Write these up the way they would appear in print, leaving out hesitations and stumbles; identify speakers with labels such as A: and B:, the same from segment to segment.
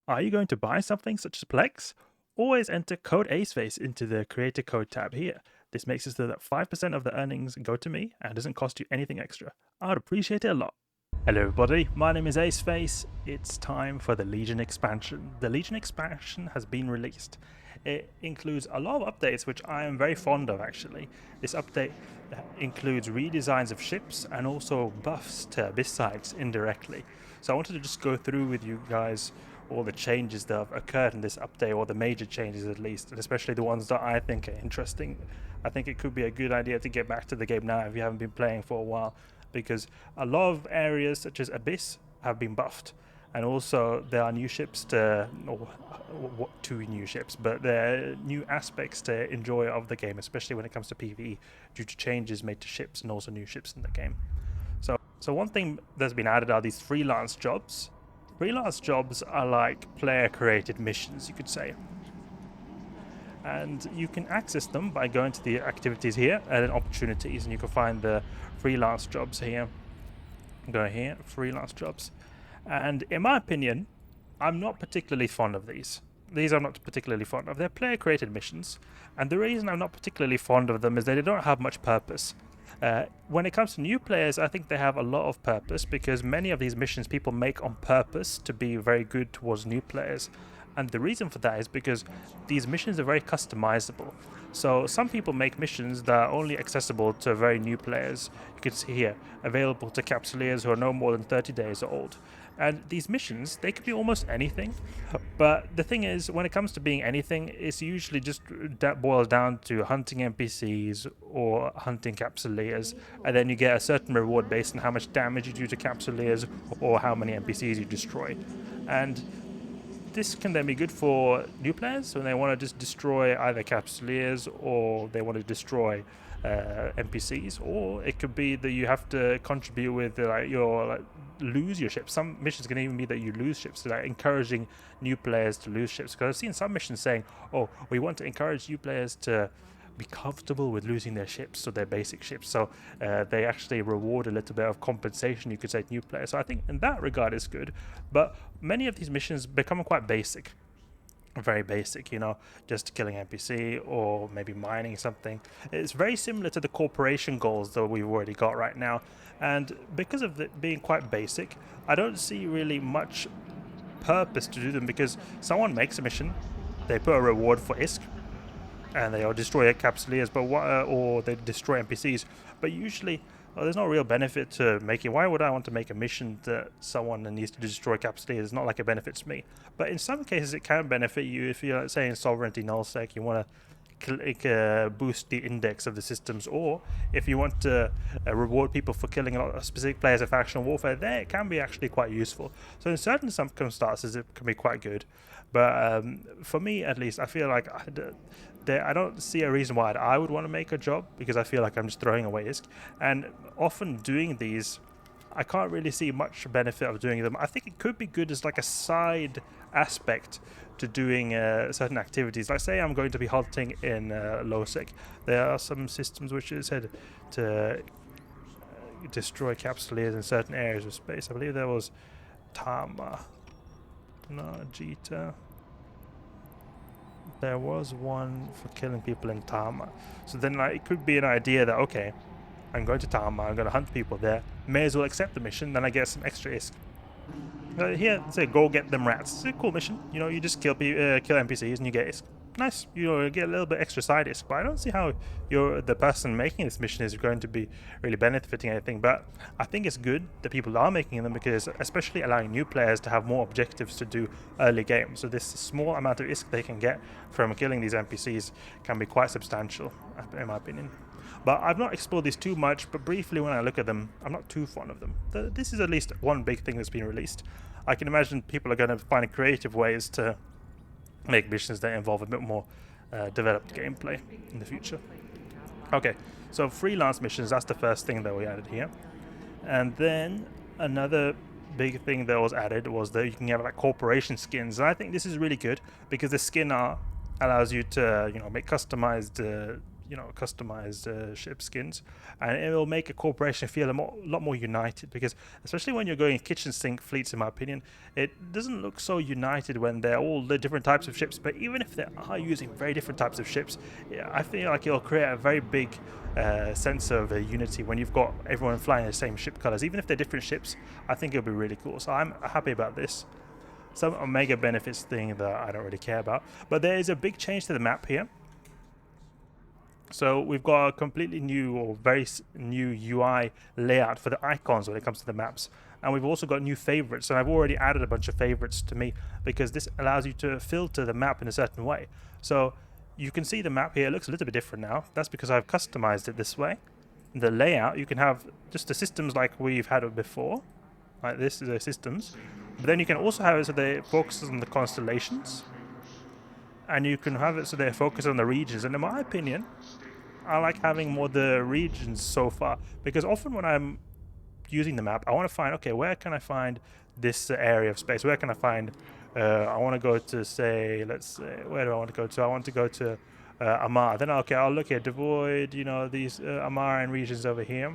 A: Are you going to buy something such as Plex? Always enter code Aceface into the Creator Code tab here. This makes it so that 5% of the earnings go to me and doesn't cost you anything extra. I would appreciate it a lot. Hello everybody, my name is Aceface. It's time for the Legion expansion. The Legion expansion has been released. It includes a lot of updates which I am very fond of actually. This update includes redesigns of ships and also buffs to Abyss sites indirectly. So I wanted to just go through with you guys all the changes that have occurred in this update, or the major changes at least, and especially the ones that I think are interesting. I think it could be a good idea to get back to the game now if you haven't been playing for a while, because a lot of areas such as Abyss have been buffed, and also there are new ships to, or two new ships, but there are new aspects to enjoy of the game, especially when it comes to PvE, due to changes made to ships and also new ships in the game. So one thing that's been added are these freelance jobs. Freelance jobs are like player-created missions, you could say. And you can access them by going to the activities here and then opportunities, and you can find the freelance jobs here. Go here, freelance jobs. And in my opinion, I'm not particularly fond of these. These I'm not particularly fond of. They're player-created missions, and the reason I'm not particularly fond of them is that they don't have much purpose. When it comes to new players, I think they have a lot of purpose, because many of these missions people make on purpose to be very good towards new players. And the reason for that is because these missions are very customizable. So some people make missions that are only accessible to very new players. You can see here, available to capsuleers who are no more than 30 days old. And these missions, they could be almost anything. But the thing is, when it comes to being anything, it's usually just that boils down to hunting NPCs or hunting capsuleers. And then you get a certain reward based on how much damage you do to capsuleers or how many NPCs you destroy. And this can then be good for new players when they want to just destroy either capsuleers or they want to destroy NPCs, or it could be that you have to contribute with lose your ships. Some missions can even be that you lose ships, so like encouraging new players to lose ships. Because I've seen some missions saying, "Oh, we want to encourage new players to be comfortable with losing their ships, so their basic ships." So they actually reward a little bit of compensation, you could say, to new players. So I think in that regard it's good. But many of these missions become quite basic. Very basic, just killing NPC or maybe mining something. It's very similar to the corporation goals that we've already got right now, and because of it being quite basic, I don't see really much purpose to do them, because someone makes a mission, they put a reward for ISK, and they destroy capsuleers, or they destroy NPCs, but usually there's no real benefit to making. Why would I want to make a mission that someone needs to destroy capsuleers? It's not like it benefits me. But in some cases it can benefit you. If you're, say, in Sovereignty Nullsec, you want to boost the index of the systems, or if you want to reward people for killing a lot of specific players of factional warfare, there it can be actually quite useful. So in certain circumstances it can be quite good. But for me at least, I feel like I don't see a reason why I would want to make a job, because I feel like I'm just throwing away ISK. And often doing these, I can't really see much benefit of doing them. I think it could be good as like a side aspect to doing certain activities. Like, say I'm going to be hunting in Leshak. There are some systems which is said to destroy capsuleers in certain areas of space. I believe there was Tama, no, Jita. There was one for killing people in Tama. So then it could be an idea that, okay, I'm going to Tama, I'm going to hunt people there, may as well accept the mission, then I get some extra ISK. Here, say, go get them rats. It's a cool mission. You just kill NPCs and you get ISK. Nice, you get a little bit extra side ISK, but I don't see how the person making this mission is going to be really benefiting anything. But I think it's good that people are making them, because especially allowing new players to have more objectives to do early game. So this small amount of ISK they can get from killing these NPCs can be quite substantial, in my opinion. But I've not explored these too much, but briefly when I look at them, I'm not too fond of them. This is at least one big thing that's been released. I can imagine people are going to find creative ways to make missions that involve a bit more developed gameplay in the future. Okay, so freelance missions, that's the first thing that we added here. And then another big thing that was added was that you can have like corporation skins. And I think this is really good, because the skin allows you to make customized customized ship skins, and it will make a corporation feel lot more united, because especially when you're going kitchen sink fleets, in my opinion, it doesn't look so united when they're all the different types of ships. But even if they are using very different types of ships, I feel like it'll create a very big sense of unity when you've got everyone flying the same ship colors. Even if they're different ships, I think it'll be really cool. So I'm happy about this. Some Omega benefits thing that I don't really care about, but there is a big change to the map here. So we've got a completely new or very new UI layout for the icons when it comes to the maps, and we've also got new favorites. And I've already added a bunch of favorites to me because this allows you to filter the map in a certain way. So you can see the map here, it looks a little bit different now. That's because I've customized it this way. The layout, you can have just the systems like we've had it before, like this is the systems. But then you can also have it so they focus on the constellations, and you can have it so they focus on the regions. And in my opinion, I like having more the regions so far, because often when I'm using the map, I want to find, okay, where can I find this area of space? Where can I find, I want to go to, say, let's say, where do I want to go to? I want to go to Amar. Then, okay, I'll look at Devoid, these Amarian regions over here.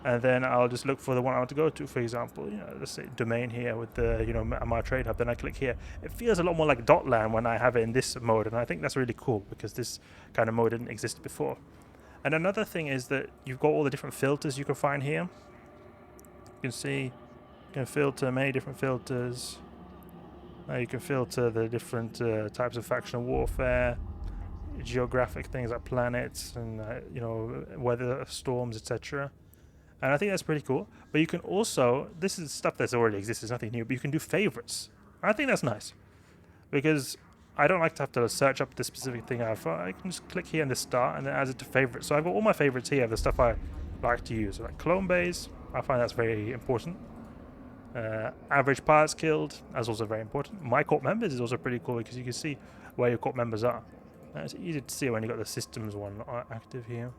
A: And then I'll just look for the one I want to go to, for example, let's say domain here with the, Amar Trade Hub. Then I click here. It feels a lot more like Dotland when I have it in this mode, and I think that's really cool because this kind of mode didn't exist before. And another thing is that you've got all the different filters you can find here. You can see, you can filter many different filters. You can filter the different types of factional warfare, geographic things like planets and, weather, storms, etc. And I think that's pretty cool. But you can also, this is stuff that's already exists, it's nothing new, but you can do favorites. I think that's nice, because I don't like to have to search up the specific thing I can just click here in the start and then add it to favorites. So I've got all my favorites here, the stuff I like to use. Like clone bays, I find that's very important. Average pilots killed, that's also very important. My corp members is also pretty cool because you can see where your corp members are. It's easy to see when you got the systems one active here.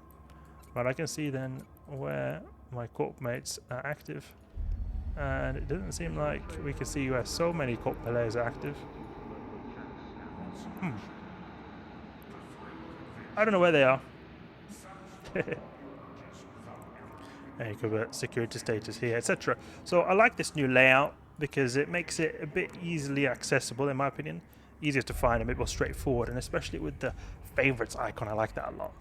A: But I can see then where my corp mates are active, and it doesn't seem like we can see where so many corp players are active. I don't know where they are. And you could put security status here, etc. So I like this new layout because it makes it a bit easily accessible, in my opinion, easier to find, a bit more straightforward, and especially with the favorites icon, I like that a lot.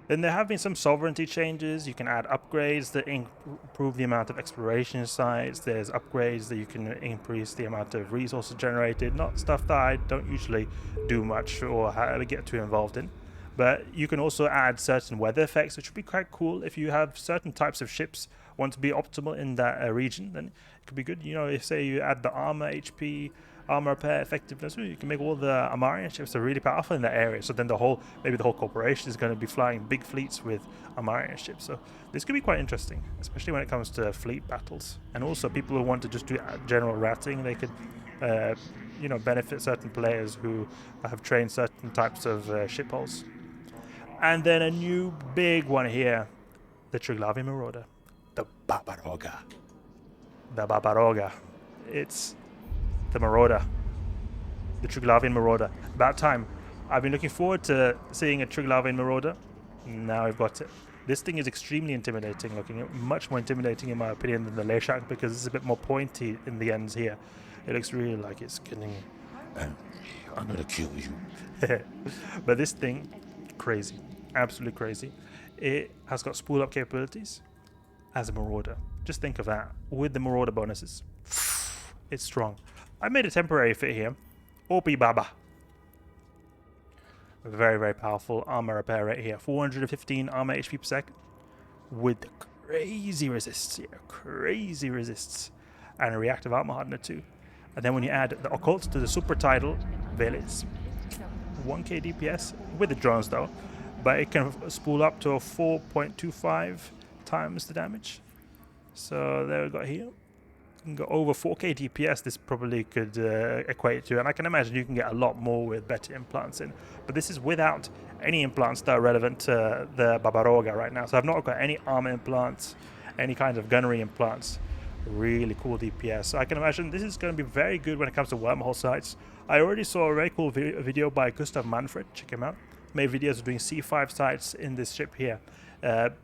A: Then there have been some sovereignty changes. You can add upgrades that improve the amount of exploration sites. There's upgrades that you can increase the amount of resources generated. Not stuff that I don't usually do much or get too involved in. But you can also add certain weather effects, which would be quite cool. If you have certain types of ships want to be optimal in that region, then it could be good. If say you add the armor HP, armor repair effectiveness, you can make all the Amarian ships are really powerful in that area. So then maybe the whole corporation is going to be flying big fleets with Amarian ships. So this could be quite interesting, especially when it comes to fleet battles. And also people who want to just do general ratting, they could benefit certain players who have trained certain types of ship hulls. And then a new big one here, the Triglavian Marauder, the Babaroga. The Babaroga. It's the Marauder, the Triglavian Marauder. About time. I've been looking forward to seeing a Triglavian Marauder. Now we've got it. This thing is extremely intimidating looking, much more intimidating in my opinion than the Leshak, because it's a bit more pointy in the ends here. It looks really like it's getting... I'm gonna kill you. But this thing, crazy. Absolutely crazy. It has got spool up capabilities as a Marauder. Just think of that. With the Marauder bonuses. It's strong. I made a temporary fit here. OP Baba. Very, very powerful armor repair rate here. 415 armor HP per second. With crazy resists here. Crazy resists. And a reactive armor hardener too. And then when you add the Occult to the Supratidal, Veles. 1k DPS with the drones though. But it can spool up to a 4.25 times the damage. So there we got here. You can go over 4k DPS, this probably could equate to, and I can imagine you can get a lot more with better implants in. But this is without any implants that are relevant to the Babaroga right now. So I've not got any armor implants, any kind of gunnery implants. Really cool DPS. So I can imagine this is going to be very good when it comes to wormhole sites. I already saw a very cool video by Gustav Manfred, check him out. made videos of doing C5 sites in this ship here.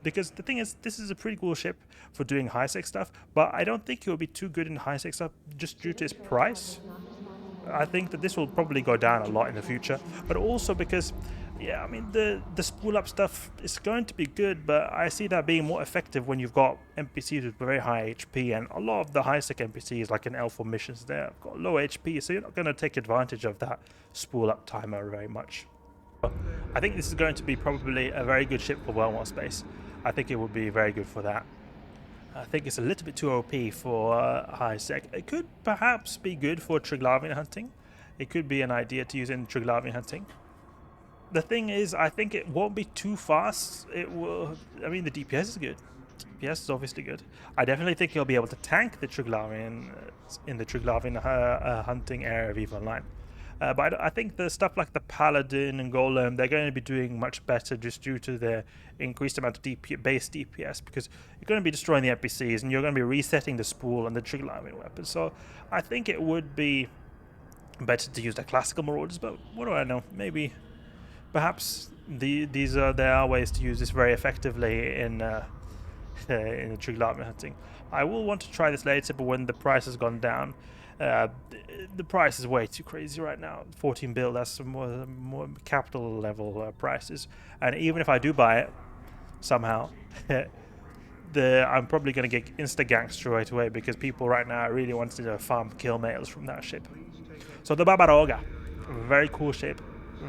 A: Because the thing is, this is a pretty cool ship for doing high-sec stuff, but I don't think it will be too good in high-sec stuff just due to its price. I think that this will probably go down a lot in the future, but also because, yeah, I mean, the spool up stuff is going to be good, but I see that being more effective when you've got NPCs with very high HP, and a lot of the high-sec NPCs, like in L4 missions, they've got low HP, so you're not going to take advantage of that spool up timer very much. I think this is going to be probably a very good ship for Wellmore space. I think it would be very good for that. I think it's a little bit too OP for high sec. It could perhaps be good for Triglavian hunting. It could be an idea to use in Triglavian hunting. The thing is, I think it won't be too fast. It will. I mean, the DPS is good. DPS is obviously good. I definitely think you'll be able to tank the Triglavian in the Triglavian hunting area of EVE Online. But I think the stuff like the Paladin and Golem, they're going to be doing much better just due to their increased amount of base DPS, because you're going to be destroying the NPCs and you're going to be resetting the spool and the Triglavian weapon. So I think it would be better to use the classical Marauders, but what do I know? Maybe, perhaps there are ways to use this very effectively in the Triglavian hunting. I will want to try this later, but when the price has gone down. The price is way too crazy right now. 14 bill, that's some more capital level prices, and even if I do buy it somehow, I'm probably going to get insta ganked straight away, because people right now really want to farm kill mails from that ship. So the Babaroga, very cool ship,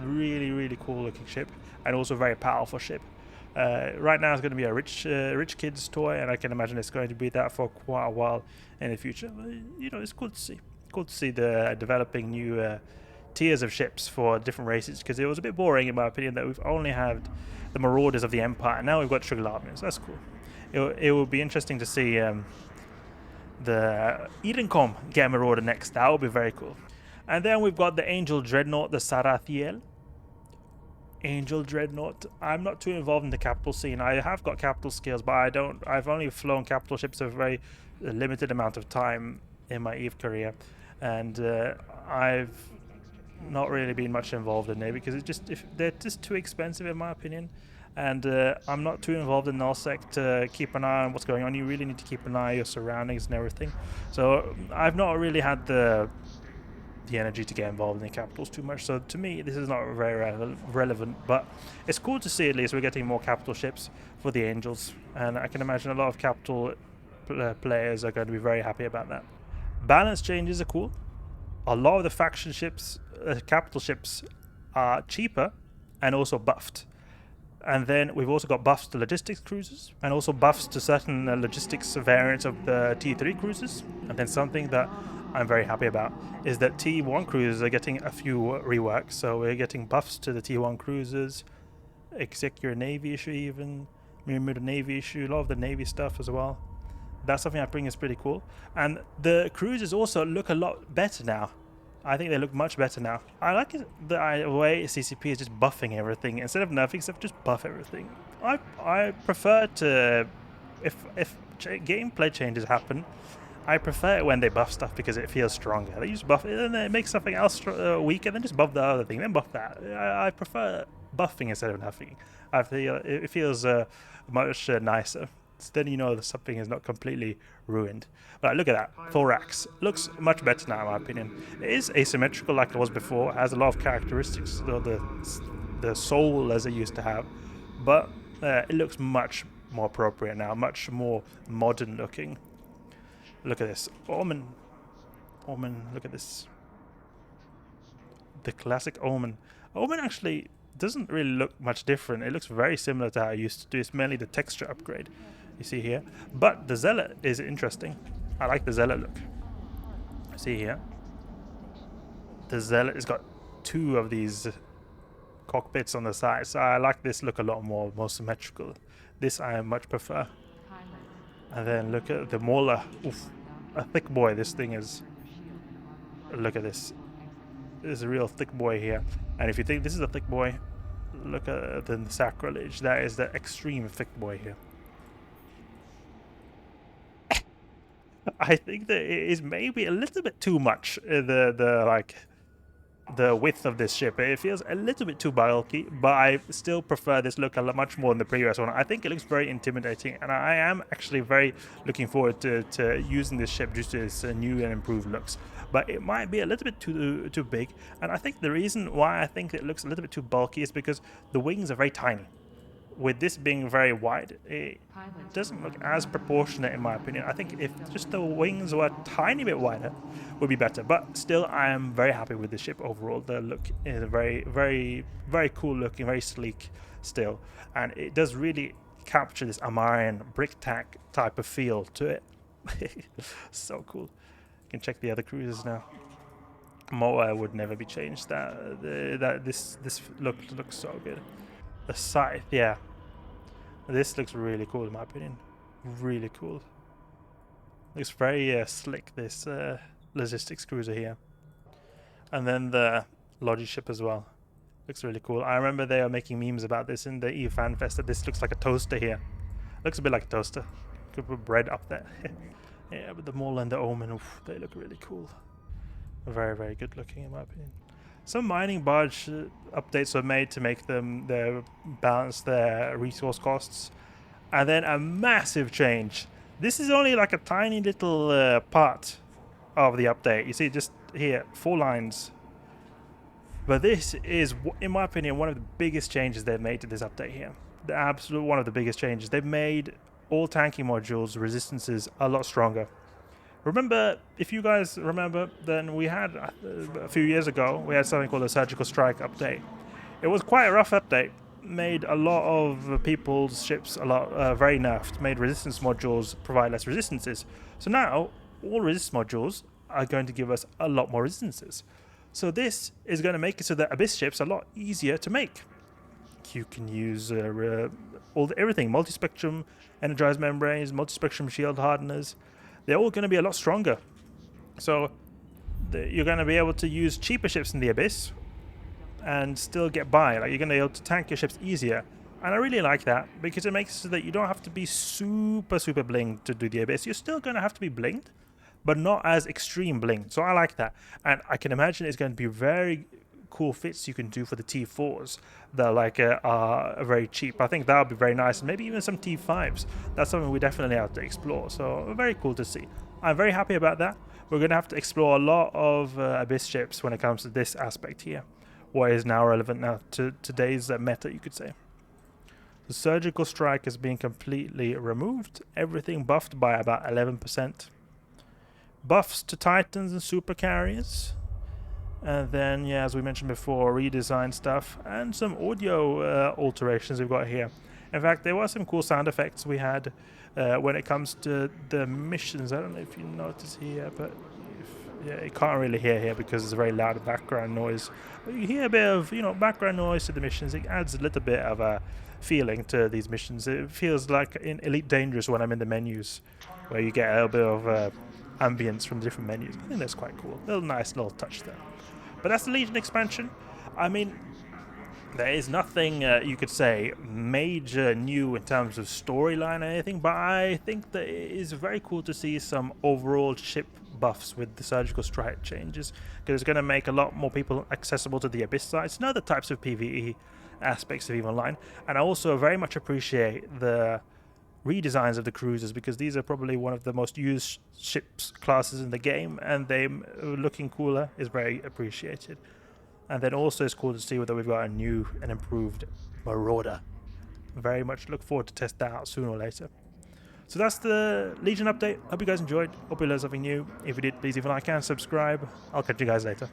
A: really cool looking ship, and also very powerful ship. Right now it's going to be a rich kid's toy, and I can imagine it's going to be that for quite a while in the future. You know, it's cool to see. Cool to see the developing new tiers of ships for different races, because it was a bit boring in my opinion that we've only had the Marauders of the Empire, and now we've got Triglavians. That's cool. It will be interesting to see the Edencom get a Marauder next. That will be very cool. And then we've got the Angel Dreadnought, the Sarathiel. Angel Dreadnought. I'm not too involved in the capital scene. I have got capital skills, but I've only flown capital ships a very limited amount of time in my EVE career, and I've not really been much involved in it because they're just too expensive in my opinion, and I'm not too involved in nullsec to keep an eye on what's going on. You really need to keep an eye on your surroundings and everything, so I've not really had the energy to get involved in the capitals too much. So to me, this is not very relevant, but it's cool to see at least we're getting more capital ships for the Angels, and I can imagine a lot of capital players are going to be very happy about that. Balance changes are cool. A lot of the faction ships, capital ships, are cheaper and also buffed. And then we've also got buffs to logistics cruisers, and also buffs to certain logistics variants of the T3 cruisers. And then something that I'm very happy about is that T1 cruisers are getting a few reworks. So we're getting buffs to the T1 cruisers, Executor Navy issue even, Myriad Navy issue, a lot of the Navy stuff as well. That's something I think is pretty cool. And the cruisers also look a lot better now. I think they look much better now. I like it, the way CCP is just buffing everything. Instead of nerfing stuff, just buff everything. I prefer to, if gameplay changes happen, I prefer it when they buff stuff because it feels stronger. They just buff it and then it makes something else weaker, then just buff the other thing, then buff that. I prefer buffing instead of nerfing. I feel it feels much nicer. So then you know that something is not completely ruined. But look at that, Thorax. Looks much better now in my opinion. It is asymmetrical like it was before. It has a lot of characteristics, the soul as it used to have. But it looks much more appropriate now, much more modern looking. Look at this. Omen, look at this. The classic Omen. Omen actually doesn't really look much different. It looks very similar to how I used to do. It's mainly the texture upgrade you see here. But the Zealot is interesting. I like the Zealot look. See here. The Zealot has got two of these cockpits on the side. So I like this look a lot more symmetrical. This I much prefer. And then look at the Mauler. Oof. A thick boy this thing is. Look at this. This is a real thick boy here. And if you think this is a thick boy, look at the Sacrilege. That is the extreme thick boy here. I think that it is maybe a little bit too much. The like the width of this ship. It feels a little bit too bulky, but I still prefer this look a lot much more than the previous one. I think it looks very intimidating, and I am actually very looking forward to using this ship due to its new and improved looks. But it might be a little bit too big, and I think the reason why I think it looks a little bit too bulky is because the wings are very tiny. With this being very wide, it doesn't look as proportionate in my opinion. I think if just the wings were a tiny bit wider would be better. But still, I am very happy with the ship overall. The look is very cool looking, very sleek still. And it does really capture this Amarian brick tack type of feel to it. So cool. You can check the other cruisers now. Moa would never be changed. This look looks so good. The scythe, yeah. This looks really cool in my opinion. Really cool. Looks very slick, this logistics cruiser here. And then the Logi ship as well. Looks really cool. I remember they were making memes about this in the EU Fan Fest, that this looks like a toaster here. Looks a bit like a toaster. Could put bread up there. Yeah, but the Maul and the Omen, oof, they look really cool. Very good looking in my opinion. Some mining barge updates were made to make them balance their resource costs. And then a massive change. This is only like a tiny little part of the update. You see just here, 4 lines. But this is, in my opinion, one of the biggest changes they've made to this update here. The absolute one of the biggest changes. They've made all tanking modules resistances a lot stronger. Remember, if you guys remember, then we had, a few years ago, we had something called a Surgical Strike update. It was quite a rough update. Made a lot of people's ships very nerfed. Made resistance modules provide less resistances. So now, all resistance modules are going to give us a lot more resistances. So this is going to make it so that Abyss ships are a lot easier to make. You can use everything, multispectrum, energized membranes, multispectrum shield hardeners. They're all going to be a lot stronger. So you're going to be able to use cheaper ships in the Abyss and still get by. Like, you're going to be able to tank your ships easier. And I really like that because it makes it so that you don't have to be super blinged to do the Abyss. You're still going to have to be blinged, but not as extreme blinged. So I like that. And I can imagine it's going to be very cool fits you can do for the T4s that are very cheap. I think that would be very nice, and maybe even some T5s. That's something we definitely have to explore, so very cool to see. I'm very happy about that. We're going to have to explore a lot of Abyss ships when it comes to this aspect here, what is now relevant now to today's meta, you could say. The Surgical Strike has been completely removed, everything buffed by about 11%. Buffs to Titans and Super Carriers. And then, yeah, as we mentioned before, redesign stuff and some audio alterations we've got here. In fact, there were some cool sound effects we had when it comes to the missions. I don't know if you notice here, but yeah, you can't really hear here because it's a very loud background noise. But you hear a bit of, background noise to the missions. It adds a little bit of a feeling to these missions. It feels like in Elite Dangerous when I'm in the menus, where you get a little bit of ambience from different menus. I think that's quite cool. A nice little touch there. But that's the Legion expansion. I mean, there is nothing you could say major new in terms of storyline or anything, but I think that it is very cool to see some overall ship buffs with the Surgical Strike changes, because it's going to make a lot more people accessible to the Abyss sites and other types of PvE aspects of EVE Online. And I also very much appreciate the redesigns of the cruisers, because these are probably one of the most used ships classes in the game, and them looking cooler is very appreciated. And then also it's cool to see that we've got a new and improved Marauder. Very much look forward to test that out sooner or later. So that's the Legion update. Hope you guys enjoyed. Hope you learned something new. If you did, please leave a like and subscribe. I'll catch you guys later.